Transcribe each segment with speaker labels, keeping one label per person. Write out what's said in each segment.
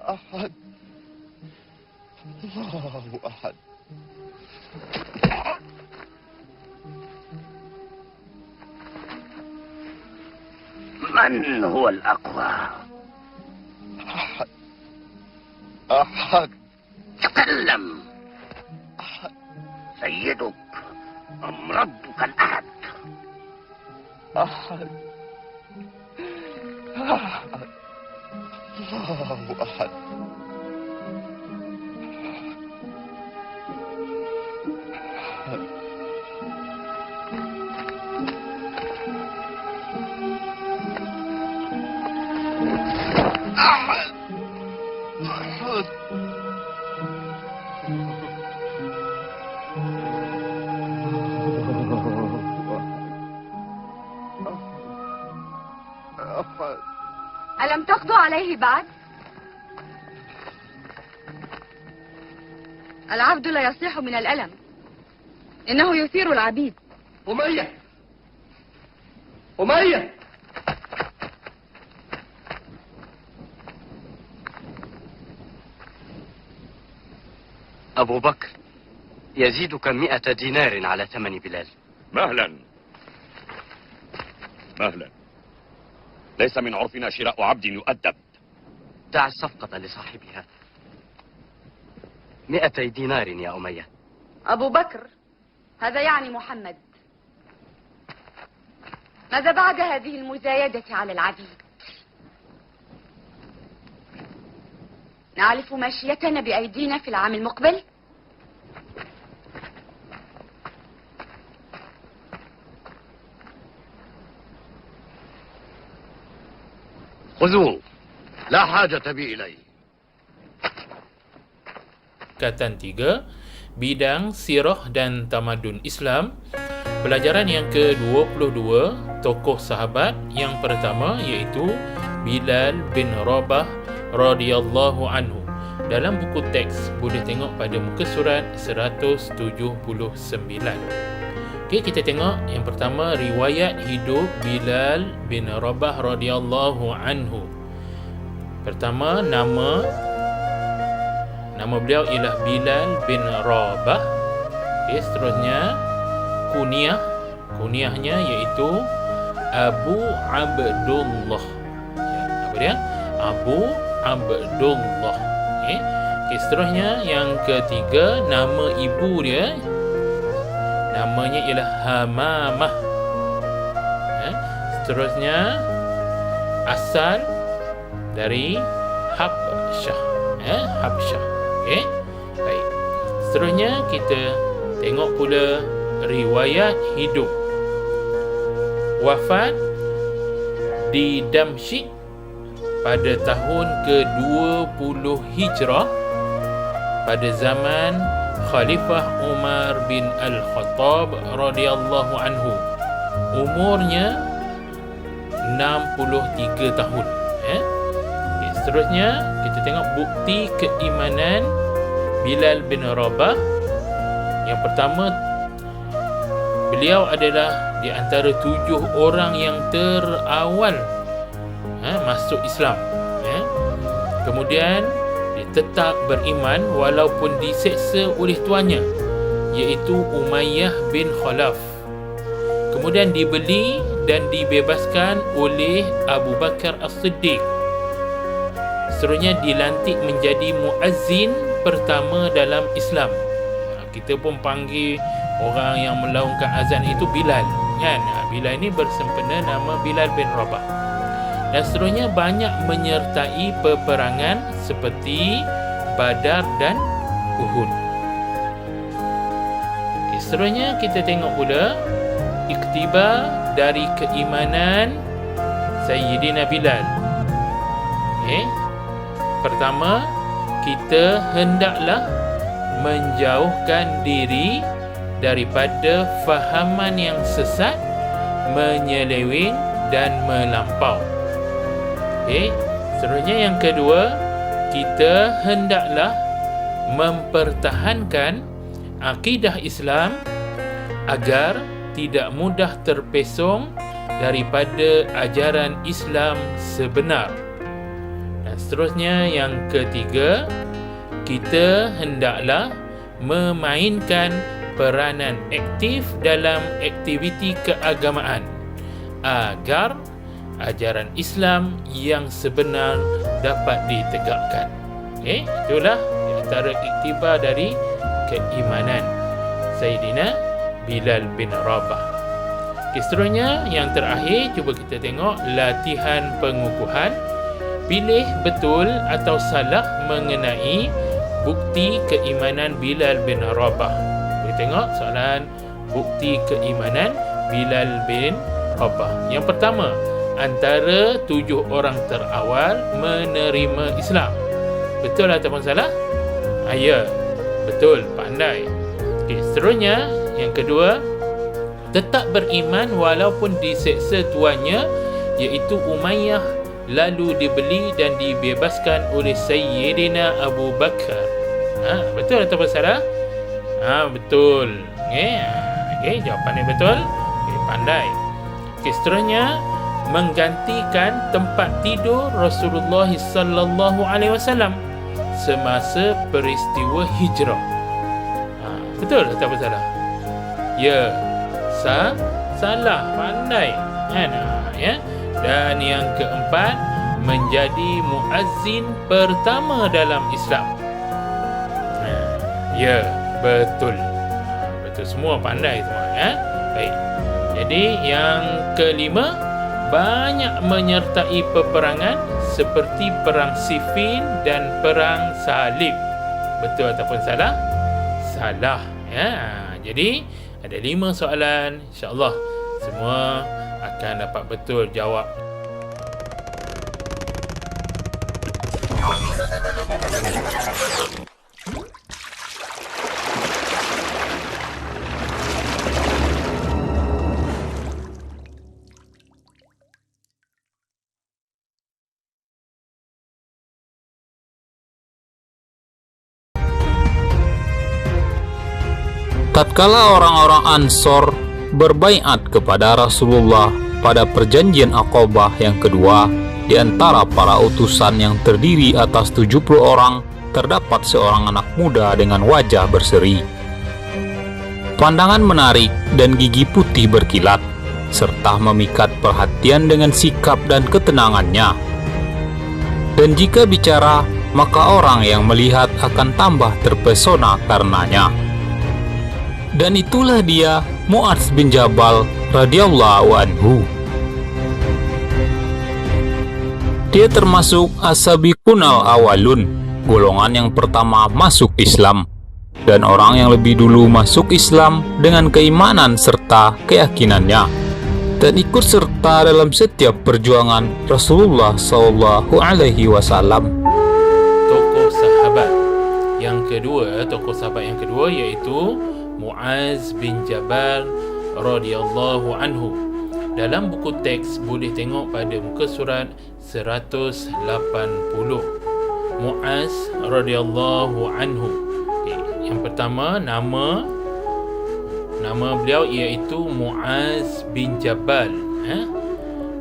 Speaker 1: أحد. الله أحد.
Speaker 2: من هو الأقوى؟
Speaker 1: أحد. أحد.
Speaker 2: تكلم.
Speaker 1: أحد.
Speaker 2: سيدك أم ربك الأحد؟
Speaker 1: أحد. أحد. الله أحد. أحد. أحد. أحد.
Speaker 3: ألم تقضوا عليه بعد؟ العبد لا يصيح من الألم، إنه يثير العبيد.
Speaker 4: أمية، أمية،
Speaker 5: أبو بكر، يزيدك 100 دينار على ثمن بلال.
Speaker 6: مهلا مهلا، ليس من عرفنا شراء عبد يؤدب.
Speaker 5: دع الصفقة لصاحبها. 200 دينار يا أمية.
Speaker 3: أبو بكر، هذا يعني محمد. ماذا بعد هذه المزايدة على العبيد؟ نعرف ماشيتنا بأيدينا في العام المقبل؟
Speaker 2: خذوه، لا حاجة بي إليه.
Speaker 7: Tingkatan 3, bidang sirah dan tamadun Islam. Pelajaran yang ke-22, tokoh sahabat. Yang pertama iaitu Bilal bin Rabah radhiyallahu anhu. Dalam buku teks boleh tengok pada muka surat 179. Okey, kita tengok yang pertama, riwayat hidup Bilal bin Rabah radhiyallahu anhu. Pertama, nama beliau ialah Bilal bin Rabah. Okay, seterusnya kunyahnya iaitu Abu Abdullah. Apa dia? Abu Abdullah. Okay, seterusnya yang ketiga, nama ibu dia namanya ialah Hamamah. Seterusnya asal dari Habsyah. Habsyah. Okey. Baik. Seterusnya kita tengok pula riwayat hidup. Wafat di Damsyik pada tahun ke-20 Hijrah pada zaman Khalifah Umar bin Al-Khattab radhiyallahu anhu. Umurnya 63 tahun. Seterusnya kita tengok bukti keimanan Bilal bin Rabah. Yang pertama, beliau adalah di antara 7 orang yang terawal masuk Islam. Kemudian dia tetap beriman walaupun diseksa oleh tuannya, iaitu Umayyah bin Khalaf. Kemudian dibeli dan dibebaskan oleh Abu Bakar As-Siddiq. Seterusnya dilantik menjadi muazzin pertama dalam Islam. Kita pun panggil orang yang melaungkan azan itu Bilal, kan? Bilal ini bersempena nama Bilal bin Rabah. Dan seterusnya banyak menyertai peperangan seperti Badar dan Uhud. Seterusnya kita tengok pula iktibar dari keimanan Sayyidina Bilal. Pertama, kita hendaklah menjauhkan diri daripada fahaman yang sesat, menyeleweng dan melampau. Okey, seterusnya yang kedua, kita hendaklah mempertahankan akidah Islam agar tidak mudah terpesong daripada ajaran Islam sebenar. Dan seterusnya yang ketiga, kita hendaklah memainkan peranan aktif dalam aktiviti keagamaan agar ajaran Islam yang sebenar dapat ditegakkan. Itulah di antara iktibar dari keimanan Sayyidina Bilal bin Rabah. Seterusnya yang terakhir, cuba kita tengok latihan pengukuhan. Pilih betul atau salah mengenai bukti keimanan Bilal bin Rabah. Kita tengok soalan bukti keimanan Bilal bin Rabah. Yang pertama, antara 7 orang terawal menerima Islam. Betul ataupun salah? Ya, betul, pandai. Okey, seterusnya yang kedua, tetap beriman walaupun diseksa tuannya iaitu Umayyah, lalu dibeli dan dibebaskan oleh Sayyidina Abu Bakar. Betul ataupun salah? Betul. Okey, jawapannya betul. Okey, pandai. Okey, seterusnya menggantikan tempat tidur Rasulullah sallallahu alaihi wasallam semasa peristiwa hijrah. Betul ataupun salah? Ya, salah, pandai. Ya. Dan yang keempat, menjadi muazzin pertama dalam Islam. Ya, betul. Betul semua, pandai semua, ya. Baik. Jadi yang kelima, banyak menyertai peperangan seperti perang Siffin dan perang Salib. Betul ataupun salah? Salah, ya. Jadi ada 5 soalan, insya-Allah semua akan dapat betul jawab.
Speaker 4: Tatkala orang-orang Ansor berbaiat kepada Rasulullah pada perjanjian Aqabah yang kedua, di antara para utusan yang terdiri atas 70 orang, terdapat seorang anak muda dengan wajah berseri, pandangan menarik dan gigi putih berkilat, serta memikat perhatian dengan sikap dan ketenangannya. Dan jika bicara, maka orang yang melihat akan tambah terpesona karenanya. Dan itulah dia Mu'adz bin Jabal radhiyallahu anhu. Dia termasuk as-sabiqunal awalun, golongan yang pertama masuk Islam, dan orang yang lebih dulu masuk Islam dengan keimanan serta keyakinannya, dan ikut serta dalam setiap perjuangan Rasulullah sallallahu alaihi wasallam.
Speaker 7: Tokoh sahabat yang kedua iaitu Mu'adz bin Jabal radhiyallahu anhu. Dalam buku teks boleh tengok pada muka surat 180. Mu'adz radhiyallahu anhu. Yang pertama, nama beliau iaitu Mu'adz bin Jabal.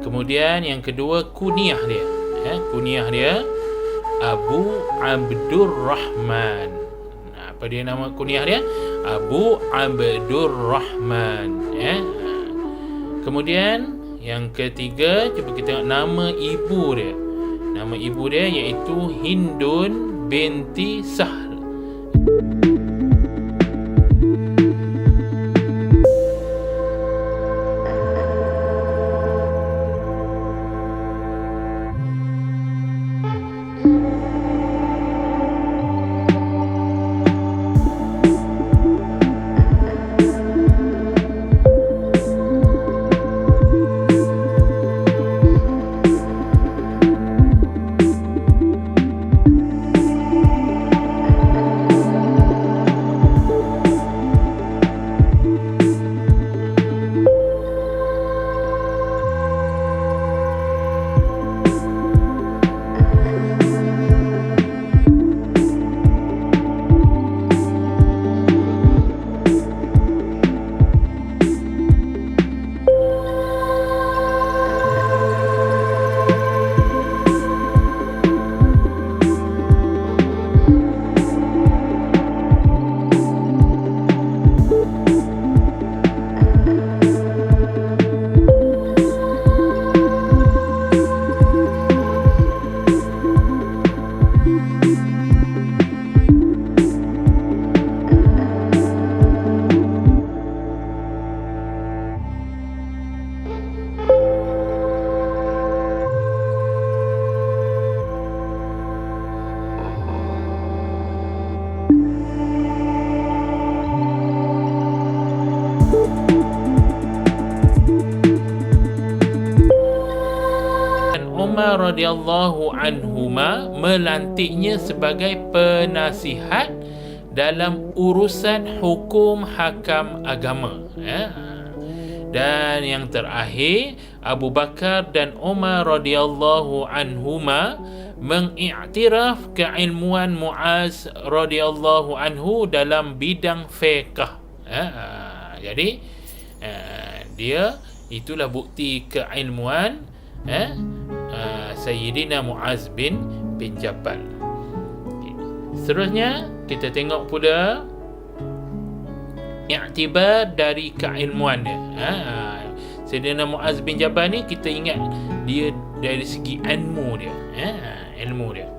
Speaker 7: Kemudian yang kedua, kunyah dia. Kunyah dia Abu Abdurrahman. Apa dia nama kunyah dia? Abu Abdurrahman. Kemudian yang ketiga, cuba kita tengok nama ibu dia. Nama ibu dia iaitu Hindun binti Sahl. radhiyallahu anhuma melantiknya sebagai penasihat dalam urusan hukum hakam agama. Dan yang terakhir, Abu Bakar dan Umar radhiyallahu anhuma mengiktiraf keilmuan Muaz radhiyallahu anhu dalam bidang fiqh. Jadi dia itulah bukti keilmuan Sayyidina Muaz bin Jabal. Seterusnya kita tengok pula iktibar dari keilmuan dia. Sayyidina Muaz bin Jabal ni kita ingat dia dari segi ilmu dia. Ilmu dia.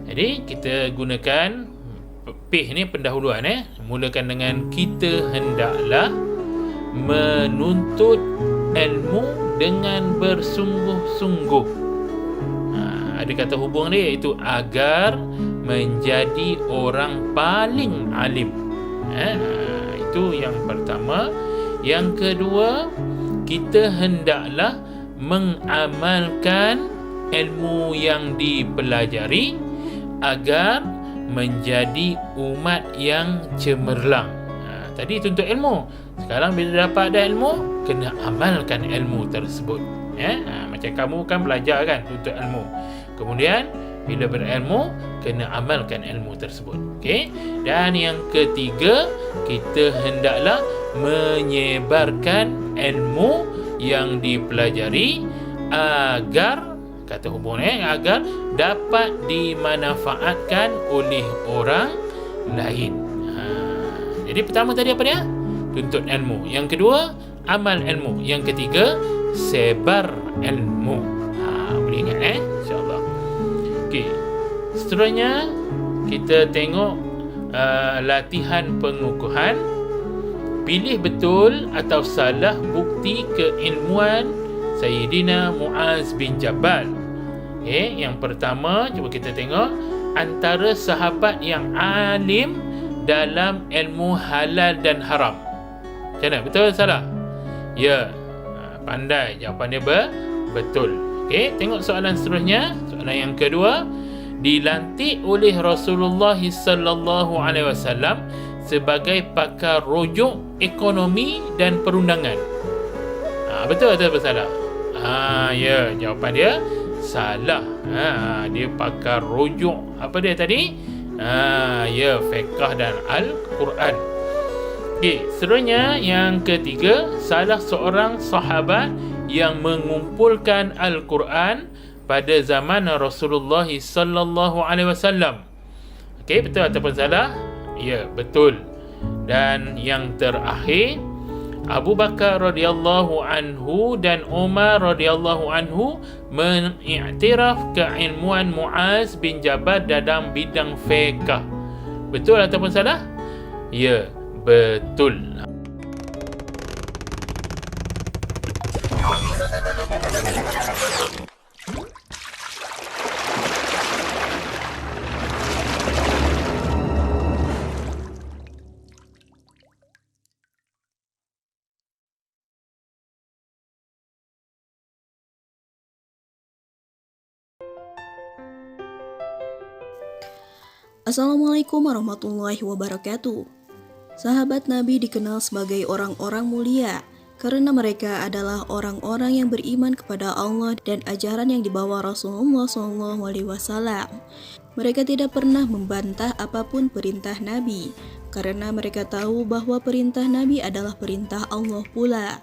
Speaker 7: Jadi kita gunakan ni pendahuluan. Mulakan dengan kita hendaklah menuntut ilmu dengan bersungguh-sungguh. Ada kata hubung dia, iaitu agar menjadi orang paling alim. Itu yang pertama. Yang kedua, kita hendaklah mengamalkan ilmu yang dipelajari agar menjadi umat yang cemerlang. Tadi tuntut ilmu. Sekarang bila dapat ada ilmu, kena amalkan ilmu tersebut. Macam kamu kan belajar kan, tuntut ilmu. Kemudian bila berilmu, kena amalkan ilmu tersebut. Okey. Dan yang ketiga, kita hendaklah menyebarkan ilmu yang dipelajari agar, kata hubung agar dapat dimanfaatkan oleh orang lain. Jadi pertama tadi apa dia? Tuntut ilmu. Yang kedua, amal ilmu. Yang ketiga, sebar ilmu. Boleh ingat insya-Allah. Okey. Seterusnya kita tengok latihan pengukuhan. Pilih betul atau salah bukti keilmuan Sayyidina Muaz bin Jabal. Yang pertama, cuba kita tengok antara sahabat yang alim dalam ilmu halal dan haram. Macam mana? Betul atau salah? Ya. Pandai. Jawapan dia betul. Okey, tengok soalan seterusnya. Soalan yang kedua, dilantik oleh Rasulullah sallallahu alaihi wasallam sebagai pakar rujuk ekonomi dan perundangan. Betul atau salah? Ya, jawapan dia salah. Dia pakar rujuk apa dia tadi? Ya, fiqh dan Al-Quran. Okey, seterusnya yang ketiga, salah seorang sahabat yang mengumpulkan Al-Quran pada zaman Rasulullah sallallahu alaihi wasallam. Okey, betul ataupun salah? Ya, betul. Dan yang terakhir, Abu Bakar radhiyallahu anhu dan Umar radhiyallahu anhu mengiktiraf keilmuan Muaz bin Jabal dalam bidang fiqh. Betul ataupun salah? Ya, betul.
Speaker 8: Assalamualaikum warahmatullahi wabarakatuh. Sahabat Nabi dikenal sebagai orang-orang mulia karena mereka adalah orang-orang yang beriman kepada Allah dan ajaran yang dibawa Rasulullah SAW. Mereka tidak pernah membantah apapun perintah Nabi karena mereka tahu bahwa perintah Nabi adalah perintah Allah pula.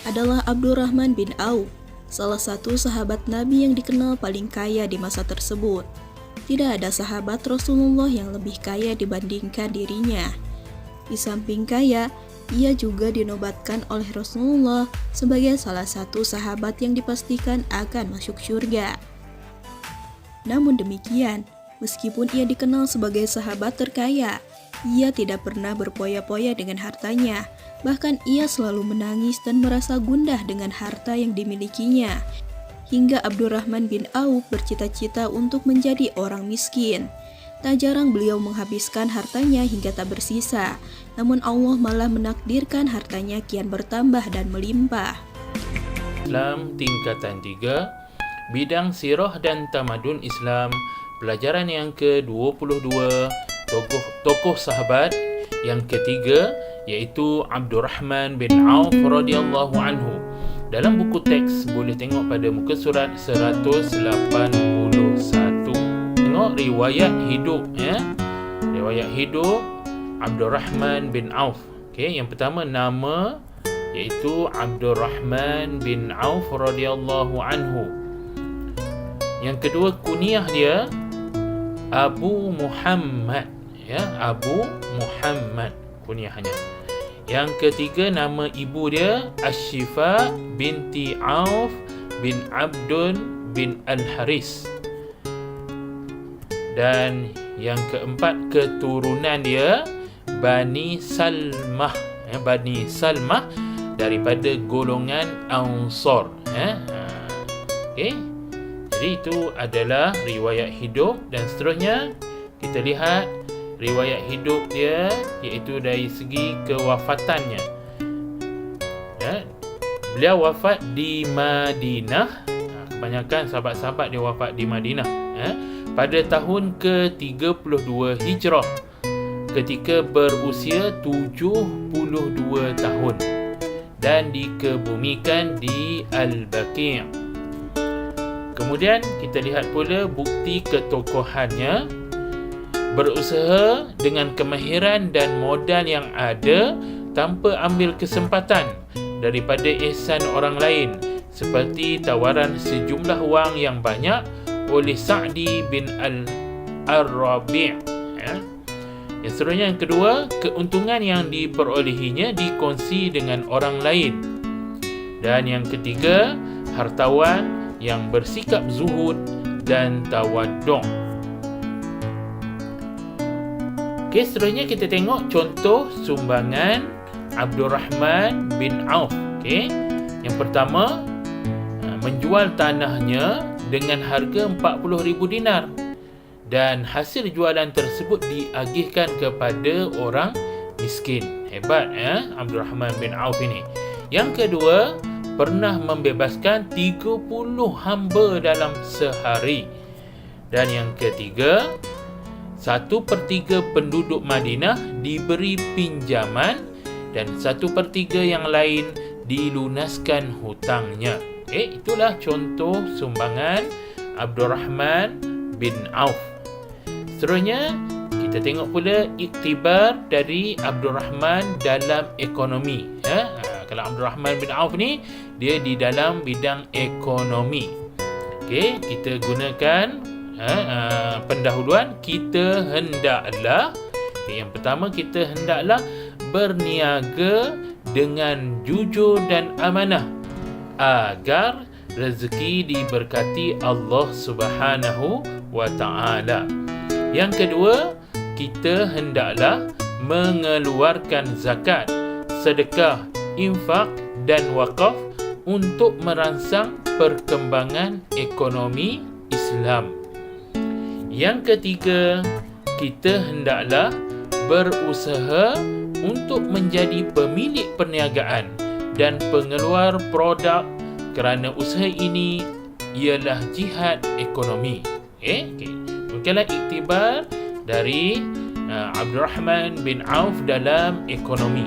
Speaker 8: Adalah Abdurrahman bin Auf, salah satu sahabat Nabi yang dikenal paling kaya di masa tersebut. Tidak ada sahabat Rasulullah yang lebih kaya dibandingkan dirinya. Di samping kaya, ia juga dinobatkan oleh Rasulullah sebagai salah satu sahabat yang dipastikan akan masuk surga. Namun demikian, meskipun ia dikenal sebagai sahabat terkaya, ia tidak pernah berpoya-poya dengan hartanya. Bahkan ia selalu menangis dan merasa gundah dengan harta yang dimilikinya. Hingga Abdurrahman bin Auf bercita-cita untuk menjadi orang miskin. Tak jarang beliau menghabiskan hartanya hingga tak bersisa. Namun Allah malah menakdirkan hartanya kian bertambah dan melimpah.
Speaker 7: Islam tingkatan 3, bidang sirah dan tamadun Islam, pelajaran yang ke-22, tokoh sahabat yang ketiga iaitu Abdurrahman bin Auf radhiyallahu anhu. Dalam buku teks boleh tengok pada muka surat 181. Tengok riwayat hidup riwayat hidup Abdurrahman bin Auf. Okey, yang pertama nama iaitu Abdurrahman bin Auf radhiyallahu anhu. Yang kedua kunyah dia Abu Muhammad, Abu Muhammad kunyahnya. Yang ketiga nama ibu dia Asy-Syifa binti Auf bin Abdun bin Al-Haris. Dan yang keempat keturunan dia Bani Salmah, Bani Salmah daripada golongan Ansar. Okey. Jadi itu adalah riwayat hidup, dan seterusnya kita lihat riwayat hidup dia iaitu dari segi kewafatannya. Beliau wafat di Madinah. Kebanyakan sahabat-sahabat dia wafat di Madinah pada tahun ke-32 Hijrah ketika berusia 72 tahun dan dikebumikan di Al-Baqi'. Kemudian kita lihat pula bukti ketokohannya. Berusaha dengan kemahiran dan modal yang ada tanpa ambil kesempatan daripada ihsan orang lain, seperti tawaran sejumlah wang yang banyak oleh Sa'di bin Al-Rabi'. Yang seterusnya yang kedua, keuntungan yang diperolehinya dikongsi dengan orang lain. Dan yang ketiga, hartawan yang bersikap zuhud dan tawaddu'. Okey, seterusnya kita tengok contoh sumbangan Abdurrahman bin Auf. Okey, yang pertama, menjual tanahnya dengan harga 40,000 dinar dan hasil jualan tersebut diagihkan kepada orang miskin. Hebat Abdurrahman bin Auf ini. Yang kedua, pernah membebaskan 30 hamba dalam sehari. Dan yang ketiga, 1/3 penduduk Madinah diberi pinjaman dan 1/3 yang lain dilunaskan hutangnya. Itulah contoh sumbangan Abdurrahman bin Auf. Seterusnya kita tengok pula iktibar dari Abdurrahman dalam ekonomi. Kalau Abdurrahman bin Auf ni dia di dalam bidang ekonomi. Okey, kita gunakan pendahuluan kita hendaklah. Yang pertama, kita hendaklah berniaga dengan jujur dan amanah agar rezeki diberkati Allah Subhanahu wa taala. Yang kedua, kita hendaklah mengeluarkan zakat, sedekah, infak dan wakaf untuk merangsang perkembangan ekonomi Islam. Yang ketiga, kita hendaklah berusaha untuk menjadi pemilik perniagaan dan pengeluar produk, kerana usaha ini ialah jihad ekonomi. Demikianlah iktibar dari Abdurrahman bin Auf dalam ekonomi.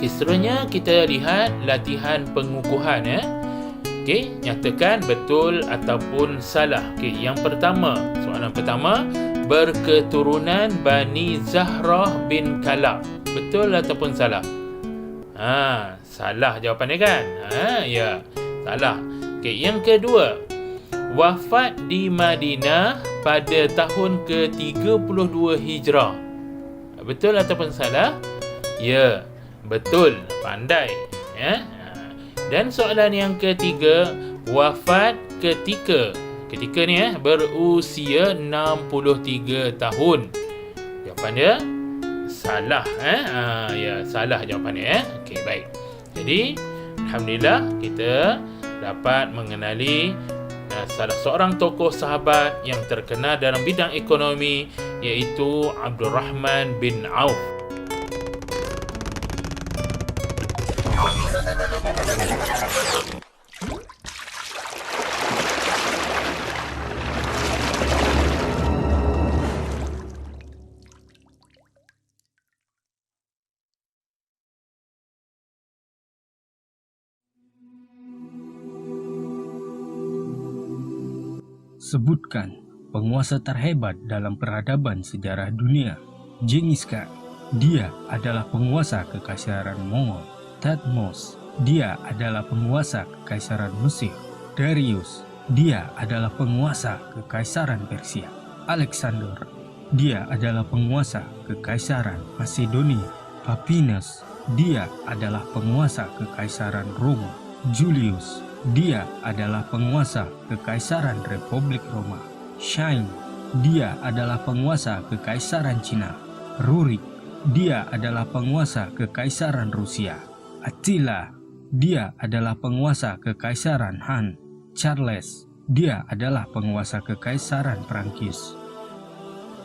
Speaker 7: Seterusnya kita lihat latihan pengukuhan. Nyatakan betul ataupun salah. Yang pertama, soalan pertama, berketurunan Bani Zahrah bin Kalab. Betul ataupun salah? Salah jawapannya kan? Ya, salah. Yang kedua, wafat di Madinah pada tahun ke-32 Hijrah. Betul ataupun salah? Ya, betul. Pandai. Dan soalan yang ketiga, wafat ketika ni berusia 63 tahun. Jawapan dia salah. Ya, salah jawapannya. Okey, baik. Jadi alhamdulillah kita dapat mengenali salah seorang tokoh sahabat yang terkenal dalam bidang ekonomi, iaitu Abdurrahman bin Auf.
Speaker 9: sebutkan penguasa terhebat dalam peradaban sejarah dunia. Genghis Khan, dia adalah penguasa kekaisaran Mongol. Thutmose, dia adalah penguasa kekaisaran Mesir. Darius, dia adalah penguasa kekaisaran Persia. Alexander, dia adalah penguasa kekaisaran Macedonia. Papinas, dia adalah penguasa kekaisaran Roma. Julius, dia adalah penguasa kekaisaran Republik Roma. Shang, dia adalah penguasa kekaisaran Cina. Rurik, dia adalah penguasa kekaisaran Rusia. Attila, dia adalah penguasa kekaisaran Han. Charles, dia adalah penguasa kekaisaran Prancis.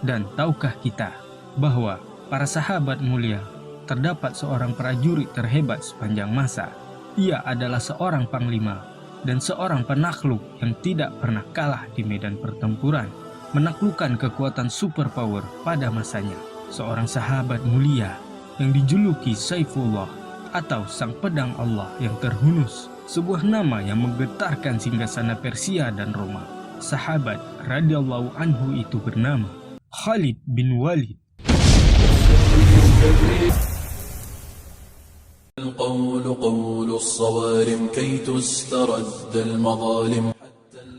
Speaker 9: Dan tahukah kita bahwa para sahabat mulia terdapat seorang prajurit terhebat sepanjang masa. Ia adalah seorang panglima dan seorang penakluk yang tidak pernah kalah di medan pertempuran, menaklukkan kekuatan superpower pada masanya. Seorang sahabat mulia yang dijuluki Saifullah atau Sang Pedang Allah yang terhunus, sebuah nama yang menggetarkan singgasana Persia dan Roma. Sahabat radhiyallahu anhu itu bernama Khalid bin Walid.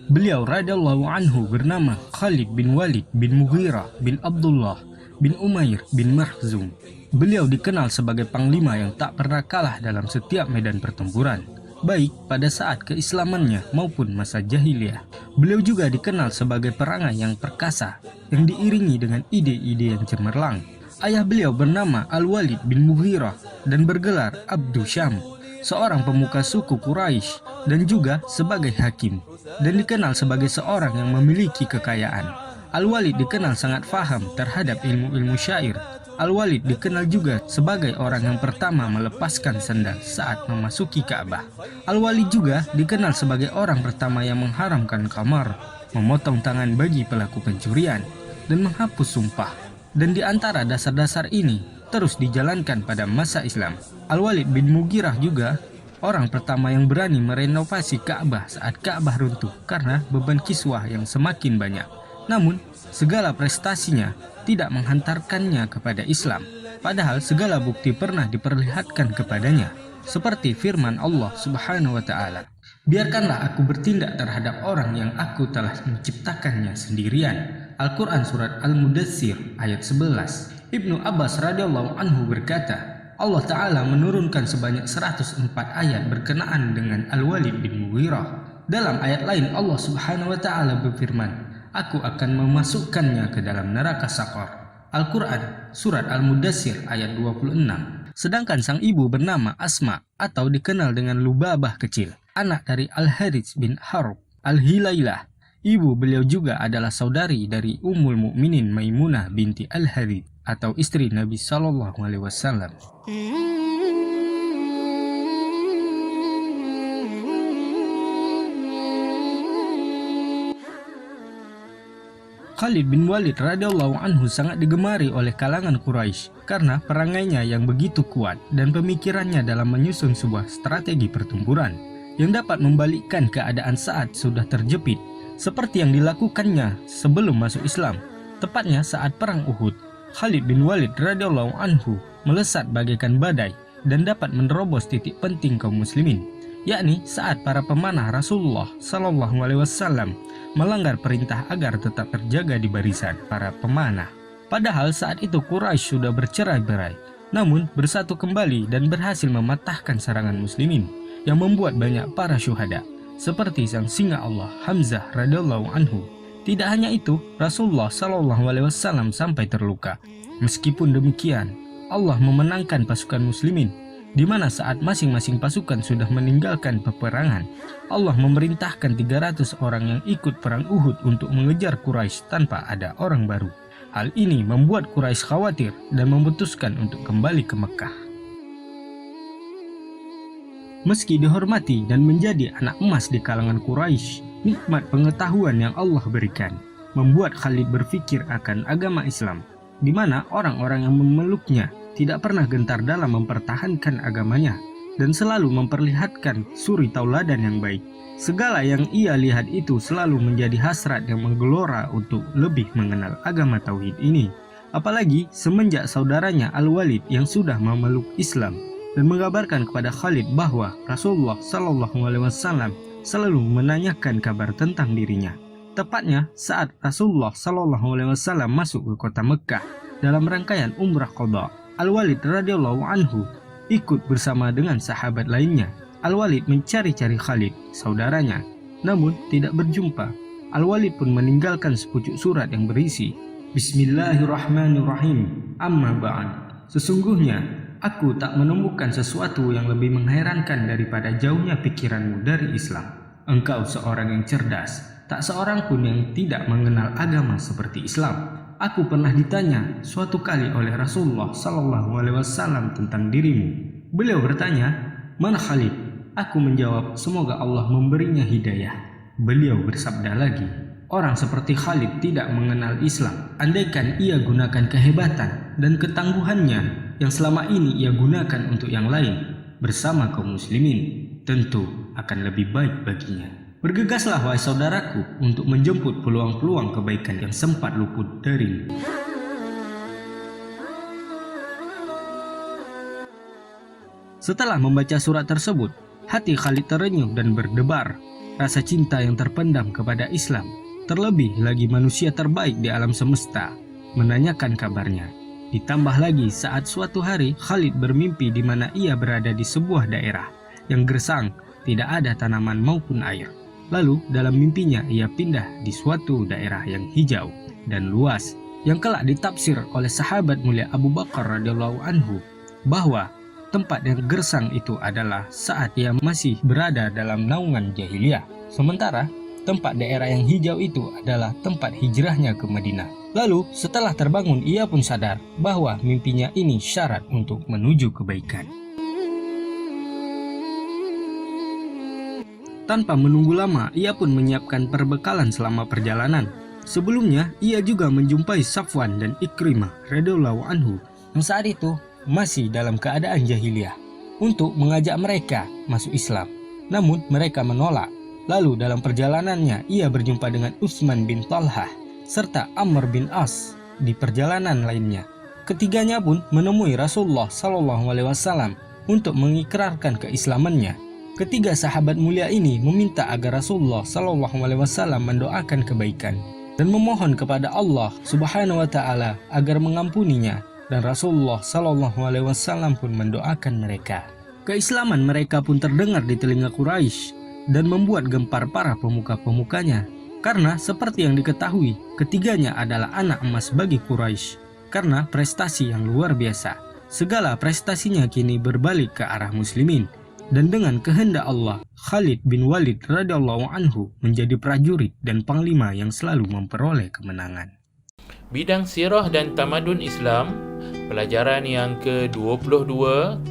Speaker 9: Beliau radhiyallahu anhu bernama Khalid bin Walid bin Mughirah bin Abdullah bin Umair bin Makhzum. Beliau dikenal sebagai panglima yang tak pernah kalah dalam setiap medan pertempuran, baik pada saat keislamannya maupun masa jahiliyah. Beliau juga dikenal sebagai perangai yang perkasa, yang diiringi dengan ide-ide yang cemerlang. Ayah beliau bernama Al-Walid bin Mughirah dan bergelar Abdu Syam, seorang pemuka suku Quraisy dan juga sebagai hakim, dan dikenal sebagai seorang yang memiliki kekayaan. Al-Walid dikenal sangat faham terhadap ilmu-ilmu syair. Al-Walid dikenal juga sebagai orang yang pertama melepaskan sandal saat memasuki Ka'bah. Al-Walid juga dikenal sebagai orang pertama yang mengharamkan khamar, memotong tangan bagi pelaku pencurian, dan menghapus sumpah. Dan di antara dasar-dasar ini terus dijalankan pada masa Islam. Al-Walid bin Mughirah juga orang pertama yang berani merenovasi Ka'bah saat Ka'bah runtuh karena beban kiswah yang semakin banyak. Namun, segala prestasinya tidak menghantarkannya kepada Islam, padahal segala bukti pernah diperlihatkan kepadanya, seperti firman Allah Subhanahu wa Ta'ala, "Biarkanlah aku bertindak terhadap orang yang aku telah menciptakannya sendirian." Al-Quran Surat Al-Mudaththir ayat 11. Ibnu Abbas radhiyallahu anhu berkata, Allah Ta'ala menurunkan sebanyak 104 ayat berkenaan dengan Al-Walid bin Mughirah. Dalam ayat lain Allah Subhanahu wa Ta'ala berfirman, "Aku akan memasukkannya ke dalam neraka Saqar." Al-Quran Surat Al-Mudaththir ayat 26. Sedangkan sang ibu bernama Asma atau dikenal dengan Lubabah kecil, anak dari Al-Harits bin Harb Al-Hilailah. Ibu beliau juga adalah saudari dari Ummul Mukminin Maimunah binti Al-Harits atau istri Nabi Sallallahu Alaihi Wasallam. Khalid bin Walid radhiyallahu anhu sangat digemari oleh kalangan Quraisy karena perangainya yang begitu kuat dan pemikirannya dalam menyusun sebuah strategi pertempuran yang dapat membalikkan keadaan saat sudah terjepit, seperti yang dilakukannya sebelum masuk Islam. Tepatnya saat perang Uhud, Khalid bin Walid radhiyallahu anhu melesat bagaikan badai dan dapat menerobos titik penting kaum muslimin, yakni saat para pemanah Rasulullah Sallallahu Alaihi Wasallam melanggar perintah agar tetap terjaga di barisan para pemanah. Padahal saat itu Quraisy sudah bercerai-berai, namun bersatu kembali dan berhasil mematahkan serangan muslimin yang membuat banyak para syuhada, seperti sang singa Allah Hamzah radhiyallahu anhu. Tidak hanya itu, Rasulullah Sallallahu Alaihi Wasallam sampai terluka. Meskipun demikian, Allah memenangkan pasukan muslimin, di mana saat masing-masing pasukan sudah meninggalkan peperangan, Allah memerintahkan 300 orang yang ikut perang Uhud untuk mengejar Quraisy tanpa ada orang baru. Hal ini membuat Quraisy khawatir dan memutuskan untuk kembali ke Mekah. Meski dihormati dan menjadi anak emas di kalangan Quraisy, nikmat pengetahuan yang Allah berikan membuat Khalid berpikir akan agama Islam, di mana orang-orang yang memeluknya tidak pernah gentar dalam mempertahankan agamanya. dan selalu memperlihatkan suri tauladan yang baik. Segala yang ia lihat itu selalu menjadi hasrat yang menggelora untuk lebih mengenal agama tauhid ini. Apalagi semenjak saudaranya Al-Walid yang sudah memeluk Islam dan mengabarkan kepada Khalid bahwa Rasulullah SAW selalu menanyakan kabar tentang dirinya. Tepatnya saat Rasulullah SAW masuk ke kota Mekah dalam rangkaian umrah qadha, Al-Walid radhiyallahu anhu ikut bersama dengan sahabat lainnya. Al-Walid mencari-cari Khalid, saudaranya, namun tidak berjumpa. Al-Walid pun meninggalkan sepucuk surat yang berisi, Bismillahirrahmanirrahim, amma ba'd. Sesungguhnya, aku tak menemukan sesuatu yang lebih mengherankan daripada jauhnya pikiranmu dari Islam. Engkau seorang yang cerdas, tak seorang pun yang tidak mengenal agama seperti Islam. Aku pernah ditanya suatu kali oleh Rasulullah SAW tentang dirimu. Beliau bertanya, mana Khalid? Aku menjawab, semoga Allah memberinya hidayah. Beliau bersabda lagi, orang seperti Khalid tidak mengenal Islam. Andaikan ia gunakan kehebatan dan ketangguhannya yang selama ini ia gunakan untuk yang lain bersama kaum muslimin, tentu akan lebih baik baginya. Bergegaslah wahai saudaraku untuk menjemput peluang-peluang kebaikan yang sempat luput darimu. Setelah membaca surat tersebut, hati Khalid terenyuh dan berdebar. Rasa cinta yang terpendam kepada Islam, terlebih lagi manusia terbaik di alam semesta, menanyakan kabarnya. Ditambah lagi saat suatu hari Khalid bermimpi di mana ia berada di sebuah daerah yang gersang, tidak ada tanaman maupun air. Lalu dalam mimpinya ia pindah di suatu daerah yang hijau dan luas, yang kelak ditafsir oleh sahabat mulia Abu Bakar radhiyallahu anhu bahwa tempat yang gersang itu adalah saat ia masih berada dalam naungan jahiliyah. Sementara tempat daerah yang hijau itu adalah tempat hijrahnya ke Madinah. Lalu setelah terbangun ia pun sadar bahwa mimpinya ini syarat untuk menuju kebaikan. Tanpa menunggu lama ia pun menyiapkan perbekalan selama perjalanan. Sebelumnya ia juga menjumpai Safwan dan Ikrimah radhiyallahu anhu yang saat itu masih dalam keadaan jahiliyah untuk mengajak mereka masuk Islam. Namun mereka menolak. Lalu dalam perjalanannya ia berjumpa dengan Utsman bin Talhah serta Amr bin As di perjalanan lainnya. Ketiganya pun menemui Rasulullah SAW untuk mengikrarkan keislamannya. Ketiga sahabat mulia ini meminta agar Rasulullah SAW mendoakan kebaikan dan memohon kepada Allah Subhanahu wa taala agar mengampuninya. Dan Rasulullah SAW pun mendoakan mereka. Keislaman mereka pun terdengar di telinga Quraisy dan membuat gempar para pemuka-pemukanya. Karena seperti yang diketahui, ketiganya adalah anak emas bagi Quraisy karena prestasi yang luar biasa. Segala prestasinya kini berbalik ke arah muslimin. Dan dengan kehendak Allah, Khalid bin Walid radhiyallahu anhu menjadi prajurit dan panglima yang selalu memperoleh kemenangan.
Speaker 7: Bidang sirah dan tamadun Islam, pelajaran yang ke-22,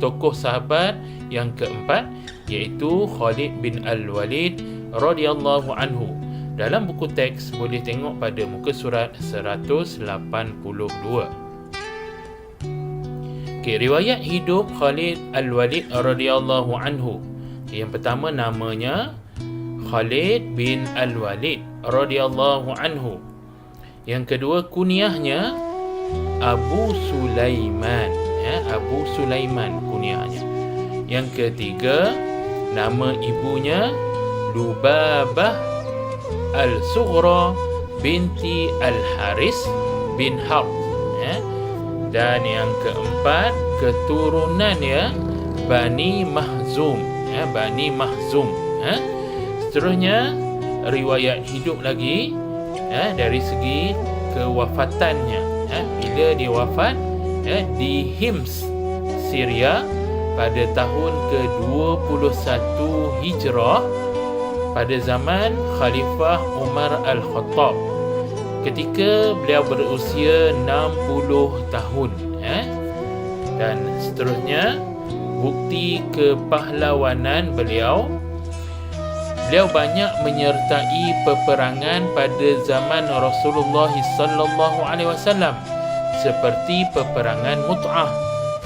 Speaker 7: tokoh sahabat yang keempat iaitu Khalid bin Al-Walid radhiyallahu anhu. Dalam buku teks boleh tengok pada muka surat 182. Riwayat hidup Khalid Al-Walid radhiyallahu anhu. Yang pertama namanya Khalid bin Al-Walid radhiyallahu anhu. Yang kedua kunyahnya Abu Sulaiman, Abu Sulaiman kunyahnya. Yang ketiga nama ibunya Lubabah Al-Sughra binti Al-Haris bin Harb. Dan yang keempat keturunannya Bani Mahzum, Bani Mahzum. Seterusnya riwayat hidup lagi dari segi kewafatannya, bila dia wafat di Hims, Syria pada tahun ke-21 Hijrah pada zaman Khalifah Umar Al-Khattab ketika beliau berusia 60 tahun. Dan seterusnya bukti kepahlawanan beliau banyak menyertai peperangan pada zaman Rasulullah sallallahu alaihi wasallam seperti peperangan Mut'ah,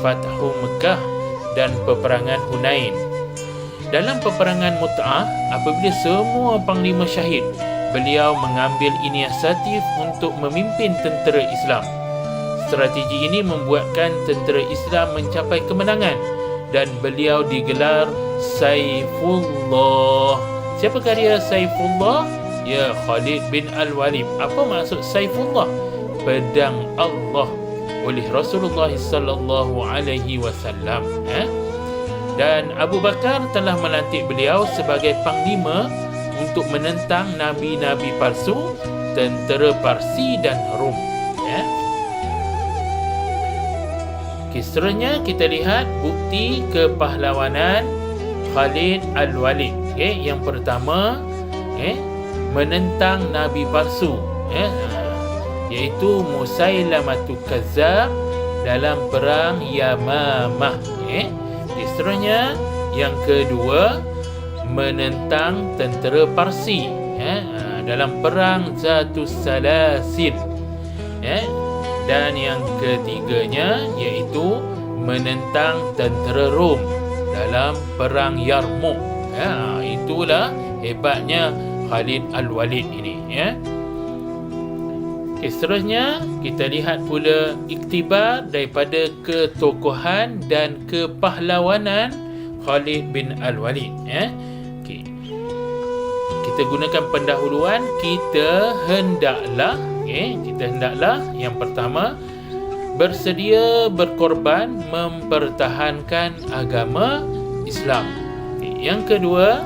Speaker 7: Fathu Mekah dan peperangan Hunain. Dalam peperangan Mut'ah, apabila semua panglima syahid, beliau mengambil inisiatif untuk memimpin tentera Islam. Strategi ini membuatkan tentera Islam mencapai kemenangan dan beliau digelar Saifullah. Siapakah dia Saifullah? Ya, Khalid bin Al-Walid. Apa maksud Saifullah? Pedang Allah oleh Rasulullah sallallahu alaihi wasallam. Dan Abu Bakar telah melantik beliau sebagai panglima untuk menentang nabi-nabi palsu, tentera Parsi dan Rom. Seterusnya kita lihat bukti kepahlawanan Khalid Al-Walid. Yang pertama, menentang nabi palsu, iaitu Musailamatul Kazzab dalam perang Yamamah. Seterusnya, yang kedua, menentang tentera Parsi dalam perang Zatus Salasil. Dan yang ketiganya iaitu menentang tentera Rom dalam perang Yarmouk. Itulah hebatnya Khalid Al-Walid ini. Seterusnya kita lihat pula iktibar daripada ketokohan dan kepahlawanan Khalid bin Al-Walid. Kita gunakan pendahuluan. Kita hendaklah yang pertama, bersedia berkorban mempertahankan agama Islam. Yang kedua,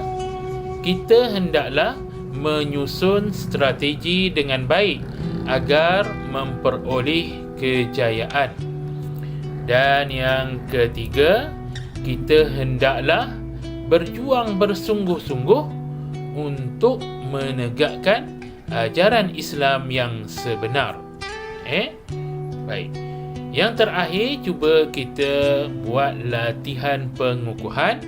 Speaker 7: kita hendaklah menyusun strategi dengan baik agar memperoleh kejayaan. Dan yang ketiga, kita hendaklah berjuang bersungguh-sungguh untuk menegakkan ajaran Islam yang sebenar. Baik. Yang terakhir, cuba kita buat latihan pengukuhan.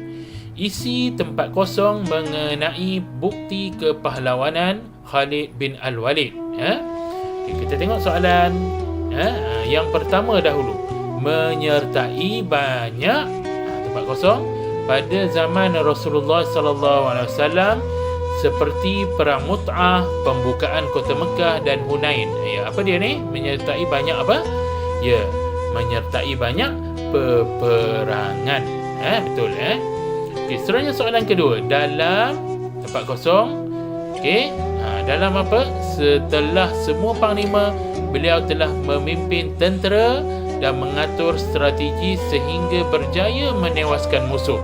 Speaker 7: Isi tempat kosong mengenai bukti kepahlawanan Khalid bin Al-Walid. Kita tengok soalan. Yang pertama dahulu, menyertai banyak tempat kosong pada zaman Rasulullah sallallahu alaihi wasallam, seperti perang Mut'ah, pembukaan kota Mekah dan Hunain. Apa dia ni? Menyertai banyak apa? Ya, menyertai banyak peperangan. Betul. Seterusnya soalan kedua, dalam tempat kosong. Dalam apa? Setelah semua panglima, beliau telah memimpin tentera dan mengatur strategi sehingga berjaya menewaskan musuh.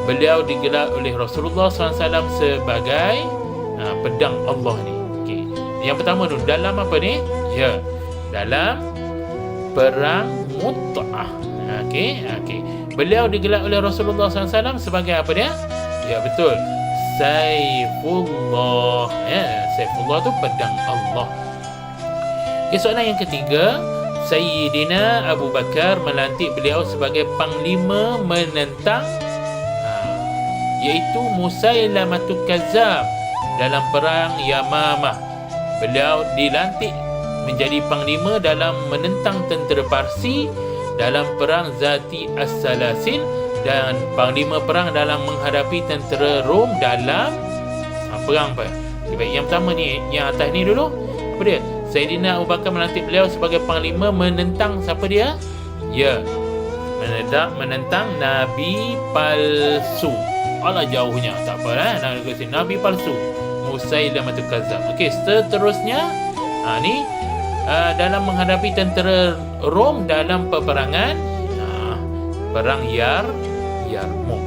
Speaker 7: Beliau digelar oleh Rasulullah SAW sebagai pedang Allah ni. Yang pertama tu, dalam apa ni? Ya, dalam perang Mut'ah. Beliau digelar oleh Rasulullah SAW sebagai apa dia? Ya, betul, Saifullah. Saifullah tu pedang Allah. Soalan yang ketiga, Sayyidina Abu Bakar melantik beliau sebagai panglima menentang iaitu Musailamatul Kazzab dalam perang Yamamah. Beliau dilantik menjadi panglima dalam menentang tentera Parsi dalam perang Zati As-Salasil dan panglima perang dalam menghadapi tentera Rom dalam perang apa? Baik, yang pertama ni, yang atas ni dulu. Apa dia? Sayyidina Abu Bakar melantik beliau sebagai panglima menentang siapa dia? Ya, menentang nabi palsu. Alah jauhnya, tak apa Nabi palsu, Musailamatul Kazzab. Seterusnya ni dalam menghadapi tentera Rom dalam peperangan perang Yarmouk.